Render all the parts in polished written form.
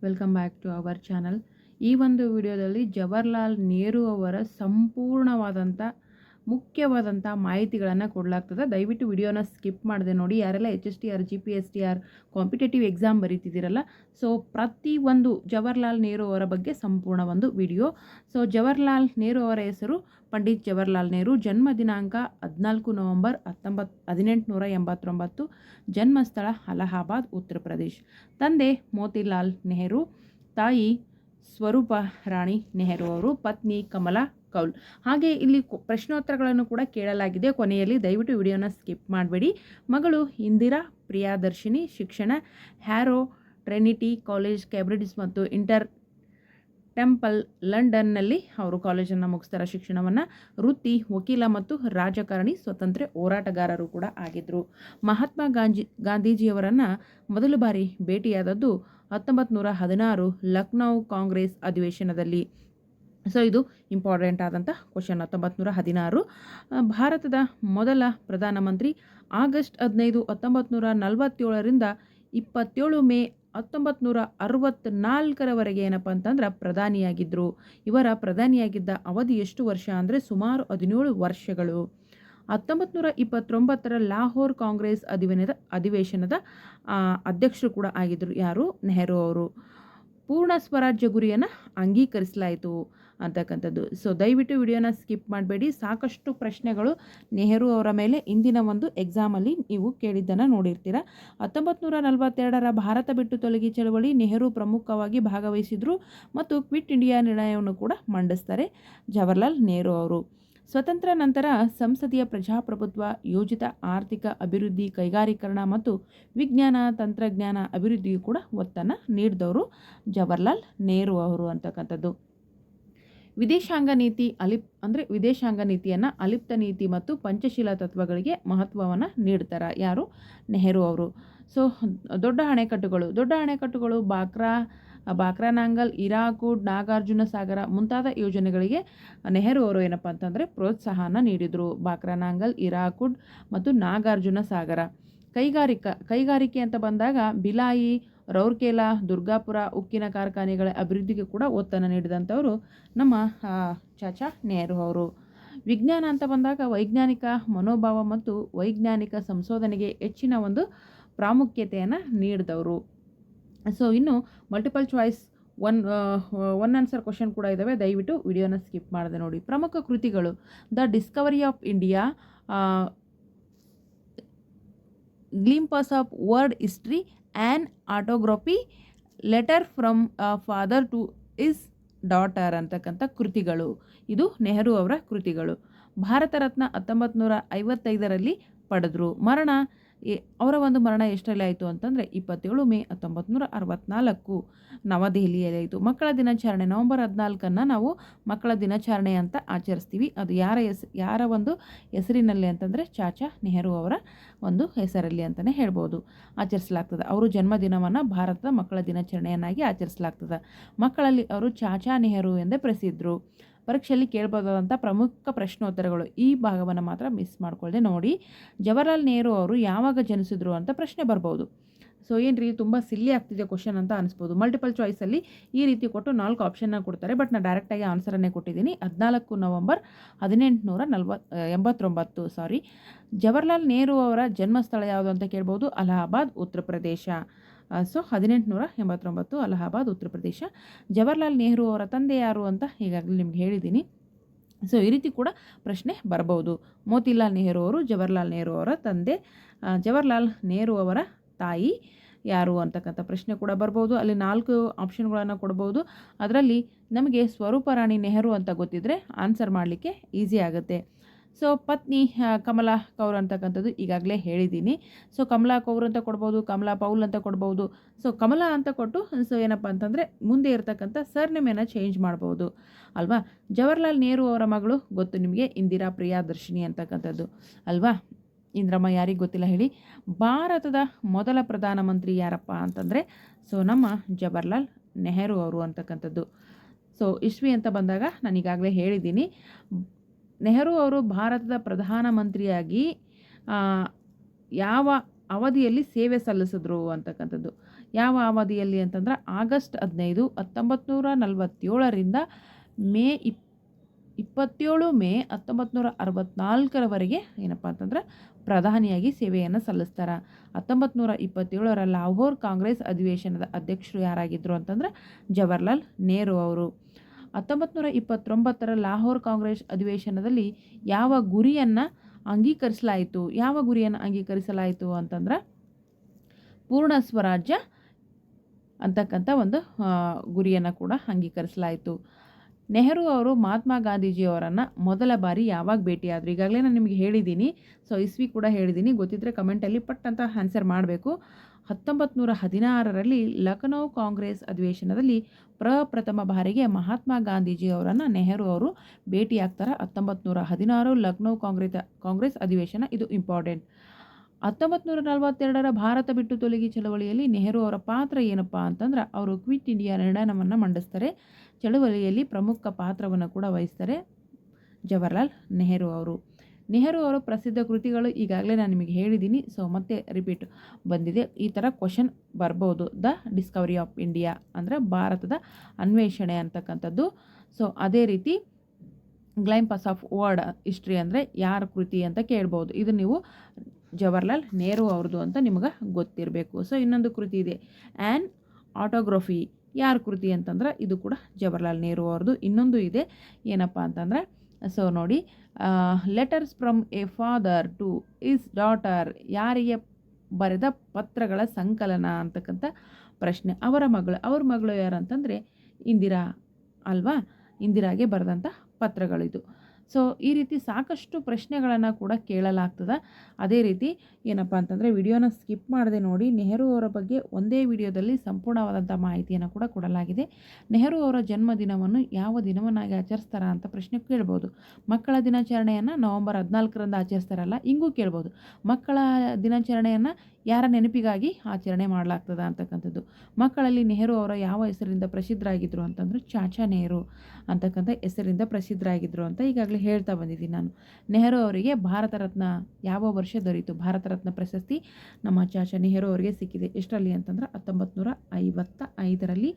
Welcome back to our channel. ಈ ಒಂದು ವಿಡಿಯೋದಲ್ಲಿ ಜವಾಹರ್ಲಾಲ್ ನೆಹರು ಅವರ ಸಂಪೂರ್ಣವಾದಂಥ ಮುಖ್ಯವಾದಂಥ ಮಾಹಿತಿಗಳನ್ನು ಕೊಡಲಾಗ್ತದೆ. ದಯವಿಟ್ಟು ವಿಡಿಯೋನ ಸ್ಕಿಪ್ ಮಾಡದೆ ನೋಡಿ. ಯಾರೆಲ್ಲ HSTR GPSTR ಕಾಂಪಿಟೇಟಿವ್ ಎಕ್ಸಾಮ್ ಬರೀತಿದ್ದೀರಲ್ಲ, ಸೊ ಪ್ರತಿಯೊಂದು ಜವಾಹರ್ಲಾಲ್ ನೆಹರು ಅವರ ಬಗ್ಗೆ ಸಂಪೂರ್ಣ ಒಂದು ವಿಡಿಯೋ. ಸೊ ಜವಾಹರ್ಲಾಲ್ ನೆಹರು ಅವರ ಹೆಸರು ಪಂಡಿತ್ ಜವಾಹರ್ಲಾಲ್ ನೆಹರು. ಜನ್ಮ ದಿನಾಂಕ 14 ನವೆಂಬರ್ 1889. ಜನ್ಮಸ್ಥಳ ಅಲಹಾಬಾದ್, ಉತ್ತರ ಪ್ರದೇಶ್. ತಂದೆ ಮೋತಿಲಾಲ್ ನೆಹರು, ತಾಯಿ ಸ್ವರೂಪ ರಾಣಿ ನೆಹರು ಅವರು, ಪತ್ನಿ ಕಮಲಾ ಕೌಲ್. ಹಾಗೆ ಇಲ್ಲಿ ಪ್ರಶ್ನೋತ್ತರಗಳನ್ನು ಕೂಡ ಕೇಳಲಾಗಿದೆ ಕೊನೆಯಲ್ಲಿ. ದಯವಿಟ್ಟು ವಿಡಿಯೋನ ಸ್ಕಿಪ್ ಮಾಡಬೇಡಿ. ಮಗಳು ಇಂದಿರಾ ಪ್ರಿಯದರ್ಶಿನಿ. ಶಿಕ್ಷಣ ಹ್ಯಾರೋ ಟ್ರಿನಿಟಿ ಕಾಲೇಜ್ ಕೇಂಬ್ರಿಡ್ಜ್ ಮತ್ತು ಇಂಟರ್ ಟೆಂಪಲ್ ಲಂಡನ್ನಲ್ಲಿ ಅವರು ಕಾಲೇಜನ್ನು ಮುಗಿಸ್ತಾರೆ ಶಿಕ್ಷಣವನ್ನು. ವೃತ್ತಿ ವಕೀಲ ಮತ್ತು ರಾಜಕಾರಣಿ, ಸ್ವತಂತ್ರ ಹೋರಾಟಗಾರರು ಕೂಡ ಆಗಿದ್ದರು. ಮಹಾತ್ಮ ಗಾಂಧೀಜಿಯವರನ್ನು ಮೊದಲ ಬಾರಿ ಭೇಟಿಯಾದದ್ದು 1916 ಲಕ್ನೌ ಕಾಂಗ್ರೆಸ್ ಅಧಿವೇಶನದಲ್ಲಿ. ಸೊ ಇದು ಇಂಪಾರ್ಟೆಂಟ್ ಆದಂಥ ಕ್ವಶನ್. 1916 ಭಾರತದ ಮೊದಲ ಪ್ರಧಾನಮಂತ್ರಿ ಆಗಸ್ಟ್ 15, 1947ರಿಂದ 27 ಮೇ 1964ರವರೆಗೆ ಏನಪ್ಪ ಅಂತಂದ್ರೆ ಪ್ರಧಾನಿಯಾಗಿದ್ದರು. ಇವರ ಪ್ರಧಾನಿಯಾಗಿದ್ದ ಅವಧಿ ಎಷ್ಟು ವರ್ಷ ಅಂದರೆ ಸುಮಾರು 17 ವರ್ಷಗಳು. 1929 ಲಾಹೋರ್ ಕಾಂಗ್ರೆಸ್ ಅಧಿವೇಶನದ ಅಧ್ಯಕ್ಷರು ಕೂಡ ಆಗಿದ್ದರು. ಯಾರು? ನೆಹರು ಅವರು. ಪೂರ್ಣ ಸ್ವರಾಜ್ಯ ಗುರಿಯನ್ನು ಅಂಗೀಕರಿಸಲಾಯಿತು ಅಂತಕ್ಕಂಥದ್ದು. ಸೊ ದಯವಿಟ್ಟು ವಿಡಿಯೋನ ಸ್ಕಿಪ್ ಮಾಡಬೇಡಿ. ಸಾಕಷ್ಟು ಪ್ರಶ್ನೆಗಳು ನೆಹರು ಅವರ ಮೇಲೆ ಇಂದಿನ ಒಂದು ಎಕ್ಸಾಮಲ್ಲಿ ನೀವು ಕೇಳಿದ್ದನ್ನು ನೋಡಿರ್ತೀರ. 1942 ಭಾರತ ಬಿಟ್ಟು ತೊಲಗಿ ಚಳವಳಿ ನೆಹರು ಪ್ರಮುಖವಾಗಿ ಭಾಗವಹಿಸಿದರು ಮತ್ತು ಕ್ವಿಟ್ ಇಂಡಿಯಾ ನಿರ್ಣಯವನ್ನು ಕೂಡ ಮಂಡಿಸ್ತಾರೆ ಜವಾಹರ್ಲಾಲ್ ನೆಹರು ಅವರು. ಸ್ವತಂತ್ರ ನಂತರ ಸಂಸದೀಯ ಪ್ರಜಾಪ್ರಭುತ್ವ, ಯೋಜಿತ ಆರ್ಥಿಕ ಅಭಿವೃದ್ಧಿ, ಕೈಗಾರೀಕರಣ ಮತ್ತು ವಿಜ್ಞಾನ ತಂತ್ರಜ್ಞಾನ ಅಭಿವೃದ್ಧಿಯು ಕೂಡ ಒತ್ತನ್ನು ನೀಡಿದವರು ಜವಾಹರ್ಲಾಲ್ ನೆಹರು ಅವರು ಅಂತಕ್ಕಂಥದ್ದು. ವಿದೇಶಾಂಗ ನೀತಿ ವಿದೇಶಾಂಗ ನೀತಿಯನ್ನು ಅಲಿಪ್ತ ನೀತಿ ಮತ್ತು ಪಂಚಶೀಲ ತತ್ವಗಳಿಗೆ ಮಹತ್ವವನ್ನು ನೀಡ್ತಾರೆ. ಯಾರು? ನೆಹರು ಅವರು. ಸೊ ದೊಡ್ಡ ಅಣೆಕಟ್ಟುಗಳು ಬಾಕ್ರಾನಾಂಗಲ್, ಹೀರಾಕೂಡ್, ನಾಗಾರ್ಜುನ ಸಾಗರ ಮುಂತಾದ ಯೋಜನೆಗಳಿಗೆ ನೆಹರು ಅವರು ಏನಪ್ಪ ಅಂತಂದರೆ ಪ್ರೋತ್ಸಾಹನ ನೀಡಿದರು. ಬಾಕ್ರಾನಾಂಗಲ್, ಹೀರಾಕೂಡ್ ಮತ್ತು ನಾಗಾರ್ಜುನ ಸಾಗರ. ಕೈಗಾರಿಕೆ ಅಂತ ಬಂದಾಗ ಭಿಲಾಯಿ, ರೌರ್ಕೆಲಾ, ದುರ್ಗಾಪುರ ಉಕ್ಕಿನ ಕಾರ್ಖಾನೆಗಳ ಅಭಿವೃದ್ಧಿಗೆ ಕೂಡ ಒತ್ತನ್ನು ನೀಡಿದಂಥವರು ನಮ್ಮ ಚಾಚಾ ನೆಹರು ಅವರು. ವಿಜ್ಞಾನ ಅಂತ ಬಂದಾಗ ವೈಜ್ಞಾನಿಕ ಮನೋಭಾವ ಮತ್ತು ವೈಜ್ಞಾನಿಕ ಸಂಶೋಧನೆಗೆ ಹೆಚ್ಚಿನ ಒಂದು ಪ್ರಾಮುಖ್ಯತೆಯನ್ನು ನೀಡಿದವರು. ಸೊ ಇನ್ನು multiple choice one answer question ಕೂಡ ಇದ್ದಾವೆ. ದಯವಿಟ್ಟು ವಿಡಿಯೋನ ಸ್ಕಿಪ್ ಮಾಡದೆ ನೋಡಿ. ಪ್ರಮುಖ ಕೃತಿಗಳು: the discovery of India, glimpses of world history, an autobiography, letter from father to his daughter ಅಂತಕ್ಕಂಥ ಕೃತಿಗಳು. ಇದು ನೆಹರು ಅವರ ಕೃತಿಗಳು. ಭಾರತ ರತ್ನ 1955ರಲ್ಲಿ ಪಡೆದರು. ಅವರ ಒಂದು ಮರಣ ಎಷ್ಟರಲ್ಲಿ ಆಯಿತು ಅಂತಂದರೆ 27 ಮೇ 1964 ನವದೆಹಲಿಯಲ್ಲಿ ಆಯಿತು. ಮಕ್ಕಳ ದಿನಾಚರಣೆ ನವೆಂಬರ್ 14 ನಾವು ಮಕ್ಕಳ ದಿನಾಚರಣೆ ಅಂತ ಆಚರಿಸ್ತೀವಿ. ಅದು ಯಾರ ಒಂದು ಹೆಸರಿನಲ್ಲಿ ಅಂತಂದರೆ ಚಾಚಾ ನೆಹರು ಅವರ ಒಂದು ಹೆಸರಲ್ಲಿ ಅಂತಲೇ ಹೇಳ್ಬೋದು ಆಚರಿಸಲಾಗ್ತದೆ. ಅವರು ಜನ್ಮದಿನವನ್ನು ಭಾರತದ ಮಕ್ಕಳ ದಿನಾಚರಣೆಯನ್ನಾಗಿ ಆಚರಿಸಲಾಗ್ತದೆ. ಮಕ್ಕಳಲ್ಲಿ ಅವರು ಚಾಚಾ ನೆಹರು ಎಂದೇ ಪ್ರಸಿದ್ಧರು. ಪರೀಕ್ಷೆಯಲ್ಲಿ ಕೇಳಬಹುದಾದಂಥ ಪ್ರಮುಖ ಪ್ರಶ್ನೋತ್ತರಗಳು. ಈ ಭಾಗವನ್ನು ಮಾತ್ರ ಮಿಸ್ ಮಾಡ್ಕೊಳ್ಳದೆ ನೋಡಿ. ಜವಾಹರ್ಲಾಲ್ ನೆಹರು ಅವರು ಯಾವಾಗ ಜನಿಸಿದ್ರು ಅಂತ ಪ್ರಶ್ನೆ ಬರ್ಬೋದು. ಸೊ ಏನ್ರಿ ತುಂಬ ಸಿಲ್ಲಿ ಆಗ್ತಿದೆ ಕ್ವಶನ್ ಅಂತ ಅನಿಸ್ಬೋದು. ಮಲ್ಟಿಪಲ್ ಚಾಯ್ಸಲ್ಲಿ ಈ ರೀತಿ ಕೊಟ್ಟು 4 ಆಪ್ಷನ್ನ ಕೊಡ್ತಾರೆ. ಬಟ್ ನಾನು ಡೈರೆಕ್ಟಾಗಿ ಆನ್ಸರನ್ನೇ ಕೊಟ್ಟಿದ್ದೀನಿ. 14 ನವೆಂಬರ್ 1889. ಜವಾಹರ್ಲಾಲ್ ನೆಹರು ಅವರ ಜನ್ಮಸ್ಥಳ ಯಾವುದು ಅಂತ ಕೇಳ್ಬೋದು. ಅಲಹಾಬಾದ್, ಉತ್ತರ ಪ್ರದೇಶ. ಸೊ 1889 ಅಲಹಾಬಾದ್, ಉತ್ತರ ಪ್ರದೇಶ. ಜವಾಹರ್ಲಾಲ್ ನೆಹರು ಅವರ ತಂದೆ ಯಾರು ಅಂತ ಈಗಾಗಲೇ ನಿಮ್ಗೆ ಹೇಳಿದ್ದೀನಿ. ಸೊ ಈ ರೀತಿ ಕೂಡ ಪ್ರಶ್ನೆ ಬರಬಹುದು. ಮೋತಿಲಾಲ್ ನೆಹರು ಅವರು ಜವಾಹರ್ಲಾಲ್ ನೆಹರು ಅವರ ತಂದೆ. ಜವಾಹರ್ಲಾಲ್ ನೆಹರು ಅವರ ತಾಯಿ ಯಾರು ಅಂತಕ್ಕಂಥ ಪ್ರಶ್ನೆ ಕೂಡ ಬರ್ಬೋದು. ಅಲ್ಲಿ 4 ಆಪ್ಷನ್ಗಳನ್ನು ಕೊಡ್ಬೋದು. ಅದರಲ್ಲಿ ನಮಗೆ ಸ್ವರೂಪ ರಾಣಿ ನೆಹರು ಅಂತ ಗೊತ್ತಿದ್ದರೆ ಆನ್ಸರ್ ಮಾಡಲಿಕ್ಕೆ ಈಸಿ ಆಗುತ್ತೆ. ಸೊ ಪತ್ನಿ ಕಮಲಾ ಕೌರ್ ಅಂತಕ್ಕಂಥದ್ದು ಈಗಾಗಲೇ ಹೇಳಿದ್ದೀನಿ. ಸೊ ಕಮಲಾ ಕೌರ್ ಅಂತ ಕೊಡ್ಬೋದು, ಕಮಲಾ ಪೌಲ್ ಅಂತ ಕೊಡ್ಬೋದು. ಸೊ ಕಮಲಾ ಅಂತ ಕೊಟ್ಟು ಸೊ ಏನಪ್ಪ ಅಂತಂದರೆ ಮುಂದೆ ಇರತಕ್ಕಂಥ ಸರ್ನೇಮನ್ನು ಚೇಂಜ್ ಮಾಡ್ಬೋದು ಅಲ್ವಾ. ಜವಾಹರ್ಲಾಲ್ ನೆಹರು ಅವರ ಮಗಳು ಗೊತ್ತು ನಿಮಗೆ, ಇಂದಿರಾ ಪ್ರಿಯದರ್ಶಿನಿ ಅಂತಕ್ಕಂಥದ್ದು ಅಲ್ವಾ. ಇಂದ್ರಮ್ಮ ಯಾರಿಗೆ ಗೊತ್ತಿಲ್ಲ ಹೇಳಿ. ಭಾರತದ ಮೊದಲ ಪ್ರಧಾನಮಂತ್ರಿ ಯಾರಪ್ಪ ಅಂತಂದರೆ ಸೊ ನಮ್ಮ ಜವಾಹರ್ಲಾಲ್ ನೆಹರು ಅವರು ಅಂತಕ್ಕಂಥದ್ದು. ಸೊ ಇಸ್ವಿ ಅಂತ ಬಂದಾಗ ನಾನು ಈಗಾಗಲೇ ಹೇಳಿದ್ದೀನಿ. ನೆಹರು ಅವರು ಭಾರತದ ಪ್ರಧಾನಮಂತ್ರಿಯಾಗಿ ಯಾವ ಅವಧಿಯಲ್ಲಿ ಸೇವೆ ಸಲ್ಲಿಸಿದ್ರು ಅಂತಕ್ಕಂಥದ್ದು. ಯಾವ ಅವಧಿಯಲ್ಲಿ ಅಂತಂದ್ರೆ ಆಗಸ್ಟ್ 15, 1947ರಿಂದ ಮೇ 27 ಮೇ 1964ರವರೆಗೆ ಏನಪ್ಪ ಅಂತಂದ್ರೆ ಪ್ರಧಾನಿಯಾಗಿ ಸೇವೆಯನ್ನು ಸಲ್ಲಿಸ್ತಾರೆ. 1927ರ ಲಾಹೋರ್ ಕಾಂಗ್ರೆಸ್ ಅಧಿವೇಶನದ ಅಧ್ಯಕ್ಷರು ಯಾರಾಗಿದ್ದರು ಅಂತಂದ್ರೆ ಜವಾಹರ್ಲಾಲ್ ನೆಹರು ಅವರು. 1929ರ ಲಾಹೋರ್ ಕಾಂಗ್ರೆಸ್ ಅಧಿವೇಶನದಲ್ಲಿ ಯಾವ ಗುರಿಯನ್ನು ಅಂಗೀಕರಿಸಲಾಯಿತು ಅಂತಂದ್ರೆ ಪೂರ್ಣ ಸ್ವರಾಜ್ಯ ಅಂತಕ್ಕಂಥ ಒಂದು ಗುರಿಯನ್ನು ಕೂಡ ಅಂಗೀಕರಿಸಲಾಯಿತು. ನೆಹರು ಅವರು ಮಹಾತ್ಮ ಗಾಂಧೀಜಿಯವರನ್ನು ಮೊದಲ ಬಾರಿ ಯಾವಾಗ ಭೇಟಿಯಾದರು? ಈಗಾಗಲೇ ನಾನು ನಿಮಗೆ ಹೇಳಿದ್ದೀನಿ, ಸೊ ಇಸ್ವಿ ಕೂಡ ಹೇಳಿದ್ದೀನಿ, ಗೊತ್ತಿದ್ದರೆ ಕಮೆಂಟಲ್ಲಿ ಪಟ್ ಅಂತ ಆನ್ಸರ್ ಮಾಡಬೇಕು. 1916ರಲ್ಲಿ ಲಖನೌ ಕಾಂಗ್ರೆಸ್ ಅಧಿವೇಶನದಲ್ಲಿ ಪ್ರಪ್ರಥಮ ಬಾರಿಗೆ ಮಹಾತ್ಮ ಗಾಂಧೀಜಿಯವರನ್ನು ನೆಹರು ಅವರು ಭೇಟಿಯಾಗ್ತಾರೆ. 1916 ಲಖನೌ ಕಾಂಗ್ರೆಸ್ ಅಧಿವೇಶನ, ಇದು ಇಂಪಾರ್ಟೆಂಟ್. 1942ರ ಭಾರತ ಬಿಟ್ಟು ತೊಲಗಿ ಚಳವಳಿಯಲ್ಲಿ ನೆಹರು ಅವರ ಪಾತ್ರ ಏನಪ್ಪ ಅಂತಂದ್ರೆ ಅವರು ಕ್ವಿಟ್ ಇಂಡಿಯಾ ನಿರ್ಣಯವನ್ನು ಮಂಡಿಸ್ತಾರೆ. ಚಳವಳಿಯಲ್ಲಿ ಪ್ರಮುಖ ಪಾತ್ರವನ್ನು ಕೂಡ ವಹಿಸ್ತಾರೆ ಜವಾಹರ್ಲಾಲ್ ನೆಹರು ಅವರು. ನೆಹರು ಅವರ ಪ್ರಸಿದ್ಧ ಕೃತಿಗಳು ಈಗಾಗಲೇ ನಾನು ನಿಮಗೆ ಹೇಳಿದ್ದೀನಿ, ಸೊ ಮತ್ತೆ ರಿಪೀಟ್ ಬಂದಿದೆ. ಈ ಥರ ಕ್ವಶನ್ ಬರ್ಬೋದು. ದ ಡಿಸ್ಕವರಿ ಆಫ್ ಇಂಡಿಯಾ ಅಂದರೆ ಭಾರತದ ಅನ್ವೇಷಣೆ ಅಂತಕ್ಕಂಥದ್ದು. ಸೊ ಅದೇ ರೀತಿ ಗ್ಲೈಂಪಸ್ ಆಫ್ ವರ್ಲ್ಡ್ ಹಿಸ್ಟ್ರಿ ಅಂದರೆ ಯಾರ ಕೃತಿ ಅಂತ ಕೇಳ್ಬೋದು. ಇದು ನೀವು ಜವಾಹರ್ಲಾಲ್ ನೆಹರು ಅವ್ರದ್ದು ಅಂತ ನಿಮಗೆ ಗೊತ್ತಿರಬೇಕು. ಸೊ ಇನ್ನೊಂದು ಕೃತಿ ಇದೆ, ಆ್ಯನ್ ಆಟೋಗ್ರಫಿ, ಯಾರ ಕೃತಿ ಅಂತಂದ್ರೆ ಇದು ಕೂಡ ಜವಾಹರ್ಲಾಲ್ ನೆಹರು ಅವ್ರದ್ದು. ಇನ್ನೊಂದು ಇದೆ ಏನಪ್ಪ ಅಂತಂದರೆ, ಸೊ ನೋಡಿ, letters from A father to his daughter, ಯಾರಿಗೆ ಬರೆದ ಪತ್ರಗಳ ಸಂಕಲನ ಅಂತಕ್ಕಂಥ ಪ್ರಶ್ನೆ. ಅವ್ರ ಮಗಳು ಯಾರು ಅಂತಂದರೆ ಇಂದಿರಾ ಅಲ್ವಾ, ಇಂದಿರಾಗೆ ಬರೆದಂಥ ಪತ್ರಗಳಿದು. ಸೊ ಈ ರೀತಿ ಸಾಕಷ್ಟು ಪ್ರಶ್ನೆಗಳನ್ನು ಕೂಡ ಕೇಳಲಾಗ್ತದೆ. ಅದೇ ರೀತಿ ಏನಪ್ಪ ಅಂತಂದರೆ ವಿಡಿಯೋನ ಸ್ಕಿಪ್ ಮಾಡದೆ ನೋಡಿ. ನೆಹರು ಅವರ ಬಗ್ಗೆ ಒಂದೇ ವಿಡಿಯೋದಲ್ಲಿ ಸಂಪೂರ್ಣವಾದಂಥ ಮಾಹಿತಿಯನ್ನು ಕೂಡ ಕೊಡಲಾಗಿದೆ. ನೆಹರು ಅವರ ಜನ್ಮದಿನವನ್ನು ಯಾವ ದಿನವನ್ನಾಗಿ ಆಚರಿಸ್ತಾರ ಅಂತ ಪ್ರಶ್ನೆ ಕೇಳ್ಬೋದು. ಮಕ್ಕಳ ದಿನಾಚರಣೆಯನ್ನು ನವೆಂಬರ್ 14ರಂದು ಆಚರಿಸ್ತಾರಲ್ಲ, ಹಿಂಗೂ ಕೇಳ್ಬೋದು. ಮಕ್ಕಳ ದಿನಾಚರಣೆಯನ್ನು ಯಾರ ನೆನಪಿಗಾಗಿ ಆಚರಣೆ ಮಾಡಲಾಗ್ತದ ಅಂತಕ್ಕಂಥದ್ದು. ಮಕ್ಕಳಲ್ಲಿ ನೆಹರು ಅವರ ಯಾವ ಹೆಸರಿಂದ ಪ್ರಸಿದ್ಧರಾಗಿದ್ದರು ಅಂತಂದ್ರೆ ಚಾಚಾ ನೆಹರು ಅಂತಕ್ಕಂಥ ಹೆಸರಿಂದ ಪ್ರಸಿದ್ಧರಾಗಿದ್ದರು ಅಂತ ಈಗಾಗಲೇ ಹೇಳ್ತಾ ಬಂದಿದ್ದೀನಿ ನಾನು. ನೆಹರು ಅವರಿಗೆ ಭಾರತ ರತ್ನ ಯಾವ ವರ್ಷ ದೊರೆಯಿತು? ಭಾರತ ರತ್ನ ಪ್ರಶಸ್ತಿ ನಮ್ಮ ಚಾಚಾ ನೆಹರು ಅವರಿಗೆ ಸಿಕ್ಕಿದೆ. ಎಷ್ಟರಲ್ಲಿ ಅಂತಂದ್ರೆ 1955ರಲ್ಲಿ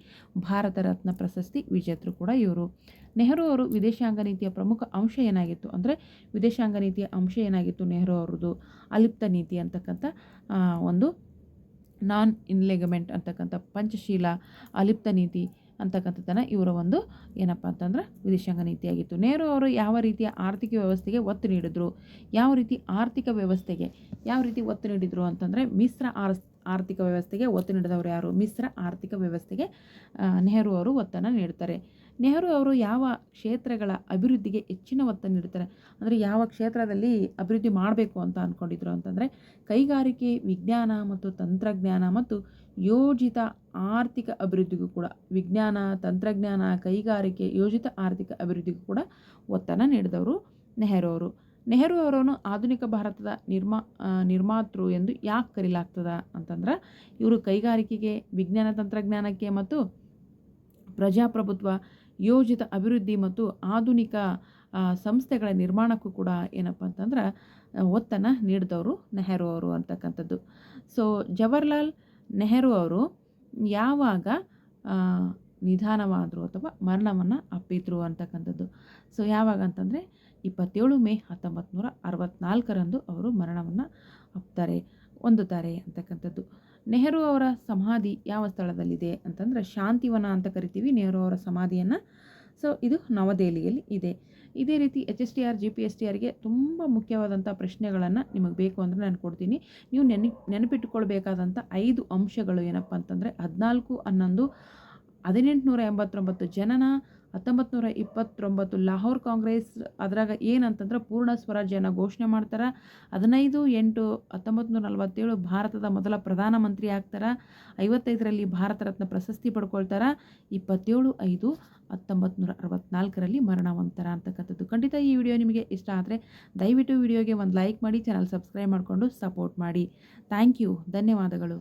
ಭಾರತ ರತ್ನ ಪ್ರಶಸ್ತಿ ವಿಜೇತರು ಕೂಡ ಇವರು. ನೆಹರು ಅವರು ವಿದೇಶಾಂಗ ನೀತಿಯ ಪ್ರಮುಖ ಅಂಶ ಏನಾಗಿತ್ತು ಅಂದರೆ ನೆಹರು ಅವರದ್ದು ಅಲಿಪ್ತ ನೀತಿ ಅಂತಕ್ಕಂಥ ಒಂದು ನಾನ್ ಇನ್ಲೆಗಮೆಂಟ್ ಅಂತಕ್ಕಂಥ ಪಂಚಶೀಲ ಅಲಿಪ್ತ ನೀತಿ ಅಂತಕ್ಕಂಥದ್ದನ್ನು ಇವರ ಒಂದು ಏನಪ್ಪ ಅಂತಂದ್ರೆ ವಿದೇಶಾಂಗ ನೀತಿಯಾಗಿತ್ತು. ನೆಹರು ಅವರು ಯಾವ ರೀತಿಯ ಆರ್ಥಿಕ ವ್ಯವಸ್ಥೆಗೆ ಒತ್ತು ನೀಡಿದ್ರು? ಯಾವ ರೀತಿ ಒತ್ತು ನೀಡಿದ್ರು ಅಂತಂದರೆ ಮಿಶ್ರ ಆರ್ಥಿಕ ವ್ಯವಸ್ಥೆಗೆ ಒತ್ತು ನೀಡಿದವರು ಯಾರು? ಮಿಶ್ರ ಆರ್ಥಿಕ ವ್ಯವಸ್ಥೆಗೆ ನೆಹರು ಅವರು ಒತ್ತನ್ನು ನೀಡ್ತಾರೆ. ನೆಹರು ಅವರು ಯಾವ ಕ್ಷೇತ್ರಗಳ ಅಭಿವೃದ್ಧಿಗೆ ಹೆಚ್ಚಿನ ಒತ್ತನ್ನು ನೀಡ್ತಾರೆ ಅಂದರೆ ಯಾವ ಕ್ಷೇತ್ರದಲ್ಲಿ ಅಭಿವೃದ್ಧಿ ಮಾಡಬೇಕು ಅಂತ ಅಂದ್ಕೊಂಡಿದ್ರು ಅಂತಂದರೆ ಕೈಗಾರಿಕೆ, ವಿಜ್ಞಾನ ಮತ್ತು ತಂತ್ರಜ್ಞಾನ ಮತ್ತು ಯೋಜಿತ ಆರ್ಥಿಕ ಅಭಿವೃದ್ಧಿಗೂ ಕೂಡ, ವಿಜ್ಞಾನ, ತಂತ್ರಜ್ಞಾನ, ಕೈಗಾರಿಕೆ, ಯೋಜಿತ ಆರ್ಥಿಕ ಅಭಿವೃದ್ಧಿಗೂ ಕೂಡ ಒತ್ತನ್ನು ನೀಡಿದವರು ನೆಹರು ಅವರು. ನೆಹರು ಅವರನ್ನು ಆಧುನಿಕ ಭಾರತದ ನಿರ್ಮಾತೃ ಎಂದು ಯಾಕೆ ಕರೀಲಾಗ್ತದ ಅಂತಂದ್ರೆ ಇವರು ಕೈಗಾರಿಕೆಗೆ, ವಿಜ್ಞಾನ ತಂತ್ರಜ್ಞಾನಕ್ಕೆ ಮತ್ತು ಪ್ರಜಾಪ್ರಭುತ್ವ, ಯೋಜಿತ ಅಭಿವೃದ್ಧಿ ಮತ್ತು ಆಧುನಿಕ ಸಂಸ್ಥೆಗಳ ನಿರ್ಮಾಣಕ್ಕೂ ಕೂಡ ಏನಪ್ಪ ಅಂತಂದ್ರೆ ಒತ್ತನ್ನು ನೀಡಿದವರು ನೆಹರು ಅವರು ಅಂತಕ್ಕಂಥದ್ದು. ಸೊ ಜವಾಹರ್ಲಾಲ್ ನೆಹರು ಅವರು ಯಾವಾಗ ನಿಧಾನವಾದರು ಅಥವಾ ಮರಣವನ್ನು ಅಪ್ಪಿದ್ರು ಅಂತಕ್ಕಂಥದ್ದು. ಸೊ ಯಾವಾಗ ಅಂತಂದರೆ 27 ಮೇ 1964ರಂದು ಅವರು ಮರಣವನ್ನು ಹೊಂದುತ್ತಾರೆ ಅಂತಕ್ಕಂಥದ್ದು. ನೆಹರು ಅವರ ಸಮಾಧಿ ಯಾವ ಸ್ಥಳದಲ್ಲಿದೆ ಅಂತಂದರೆ ಶಾಂತಿವನ ಅಂತ ಕರಿತೀವಿ ನೆಹರು ಅವರ ಸಮಾಧಿಯನ್ನು. ಸೊ ಇದು ನವದೆಹಲಿಯಲ್ಲಿ ಇದೆ. ಇದೇ ರೀತಿ HSTR GPSTRಗೆ ತುಂಬ ಮುಖ್ಯವಾದಂಥ ಪ್ರಶ್ನೆಗಳನ್ನು ನಿಮಗೆ ಬೇಕು ಅಂದರೆ ನಾನು ಕೊಡ್ತೀನಿ. ನೀವು ನೆನಪಿಟ್ಟುಕೊಳ್ಬೇಕಾದಂಥ 5 ಅಂಶಗಳು ಏನಪ್ಪ ಅಂತಂದರೆ 14/11/1889 ಜನನ, 1929 ಲಾಹೋರ್ ಕಾಂಗ್ರೆಸ್, ಅದ್ರಾಗ ಏನಂತಂದ್ರೆ ಪೂರ್ಣ ಸ್ವರಾಜ್ಯನ ಘೋಷಣೆ ಮಾಡ್ತಾರೆ. 15/8/1947 ಭಾರತದ ಮೊದಲ ಪ್ರಧಾನಮಂತ್ರಿ ಆಗ್ತಾರೆ. 55ರಲ್ಲಿ ಭಾರತ ರತ್ನ ಪ್ರಶಸ್ತಿ ಪಡ್ಕೊಳ್ತಾರೆ. 27/5/1964ರಲ್ಲಿ ಮರಣ ಹೊಂದ್ತಾರೆ ಅಂತಕ್ಕಂಥದ್ದು. ಖಂಡಿತ ಈ ವಿಡಿಯೋ ನಿಮಗೆ ಇಷ್ಟ ಆದರೆ ದಯವಿಟ್ಟು ವಿಡಿಯೋಗೆ ಒಂದು ಲೈಕ್ ಮಾಡಿ, ಚಾನಲ್ ಸಬ್ಸ್ಕ್ರೈಬ್ ಮಾಡಿಕೊಂಡು ಸಪೋರ್ಟ್ ಮಾಡಿ. ಥ್ಯಾಂಕ್ ಯು, ಧನ್ಯವಾದಗಳು.